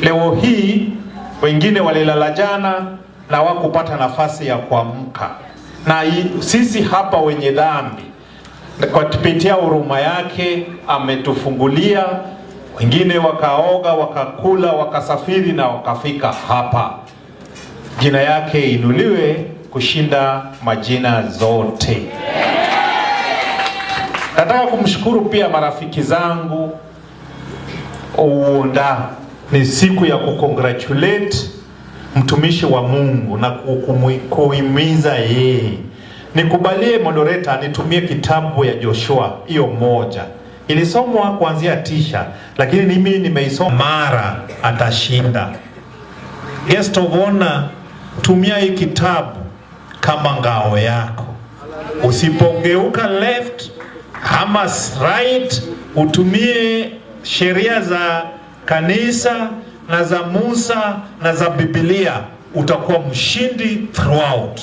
Leo hii wengine walilala jana na wakupata nafasi ya kuamka, na sisi hapa wenye dhambi kwa kupitia huruma yake ametufungulia. Wengine wakaoga, wakakula, wakasafiri na wakafika hapa. Jina yake inuliwe kushinda majina zote. Nataka kumshukuru pia marafiki zangu. Ni siku ya kukongratulate mtumishi wa Mungu na kuhimiza yeye. Nikubalie moderator nitumie kitabu ya Joshua hiyo moja. Ilisomwa kuanzia tisha, lakini mimi nimeisoma mara atashinda. Guest of honor, tumia hii kitabu kama ngao yako. Usipogeuka left ama right, utumie sheria za kanisa na za Musa na za Biblia, utakuwa mshindi throughout.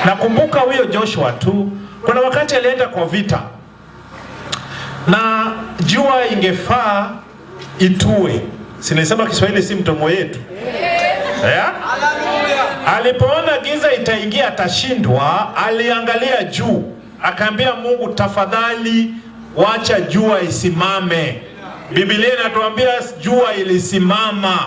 Nakumbuka huyo Joshua tu, kuna wakati alienda kwa vita na jua ingefaa itue. Sinisema Kiswahili si mtomo yetu. Yeah? Alipoona giza itaingia atashindwa, aliangalia juu, akaambia Mungu, tafadhali wacha jua isimame. Biblia inatuambia jua ilisimama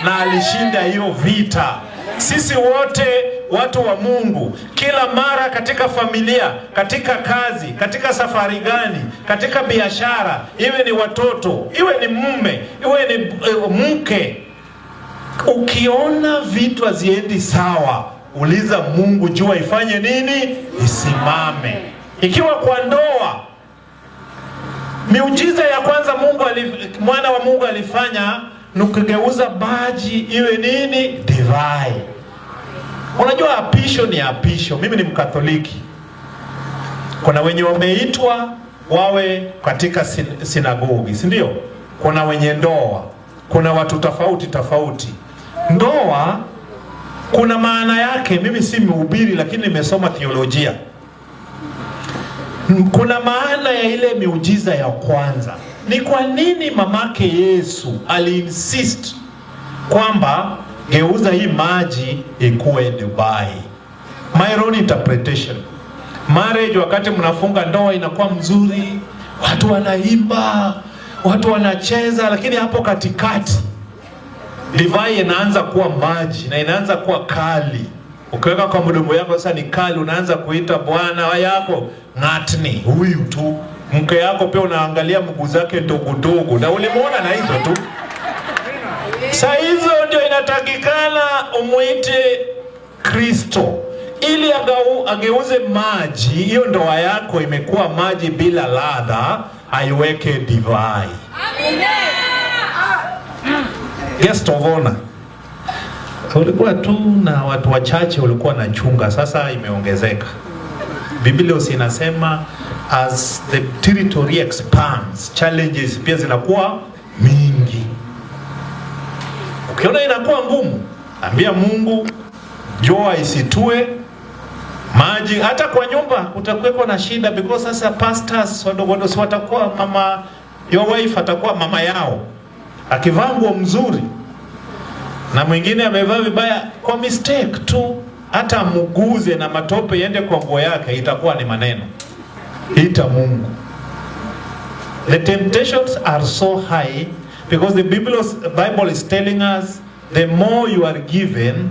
na alishinda hiyo vita. Sisi wote watu wa Mungu, kila mara katika familia, katika kazi, katika safari gani, katika biashara, iwe ni watoto, iwe ni mume, iwe ni mke, ukiona vitu haziendi sawa, uliza Mungu, jua ifanye nini? Isimame. Ikiwa kwa ndoa, miujiza ya kwanza mwana wa Mungu alifanya nukugeuza maji iwe nini? Divai. Unajua apisho ni apisho. Mimi ni Mkatholiki. Kuna wenye wameitwa wawe katika sinagogi, si ndio? Kuna wenye ndoa. Kuna watu tofauti. Ndoa kuna maana yake. Mimi si mhubiri, lakini nimesoma theolojia. Kuna maana ya ile miujiza ya kwanza. Ni kwa nini mamake Yesu aliinsist kwamba geuza hii maji ikuwe divai? My own interpretation. Marriage, wakati mnafunga ndoa inakuwa mzuri, watu wanaimba, watu wanacheza, lakini hapo katikati divai inaanza kuwa maji na inaanza kuwa kali. Ukiweka kwa mdomo yako sasa ni kali, unaanza kuita bwana yako ngatni, huyu tu. Mke yako pia unaangalia mguu zake ndogo na ulimuona na hizo tu. Saa hizo ndio inatakikana umuite Kristo ili ageuze maji. Hiyo ndoa yako imekuwa maji bila ladha, aiweke divai. Guest of honor, ulikuwa tu na watu wachache ulikuwa na chunga, sasa imeongezeka. Biblia inasema as the territory expands, challenges pia zinakuwa mingi. Ukiona inakuwa ngumu, ambia Mungu, jua isitue maji. Hata kwa nyumba kutakuwa na shida, because sasa pastors wadogo si watakuwa mama, your wife atakuwa mama yao. Akivaa nguo mzuri na mwingine amevaa vibaya kwa mistake tu, hata muguze na matope yende kwa nguo yake, itakuwa ni maneno. Ita Mungu. The temptations are so high because the Bible is telling us the more you are given,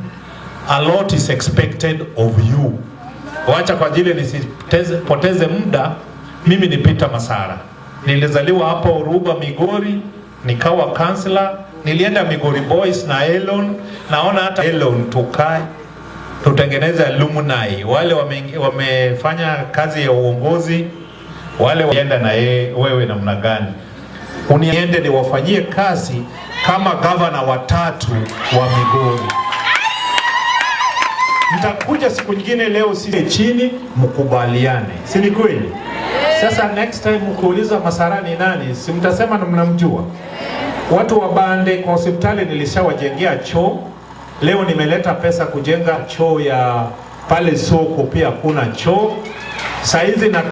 a lot is expected of you. Wacha kwa ajili nisipoteze muda, mimi ni Peter Masara. Nilizaliwa hapa Uruba, Migori, nikawa counselor, nilienda Migori Boys na Elon. Naona hata Elon tukae tutengeneza alumni, wale wamefanya kazi ya uongozi, wale waenda na wewe namna gani uniende ni wafanyie kazi kama governor watatu wa Migori. Nitakuja siku nyingine, leo sisi chini mkubaliane, si ni kweli? Sasa next time mkuuliza Masara ni nani, si mtasema na mnamjua. Watu wa Bande kwa hospitali nilishawajengea choo. Leo nimeleta pesa kujenga choo ya pale soko, pia kuna choo. Saizi na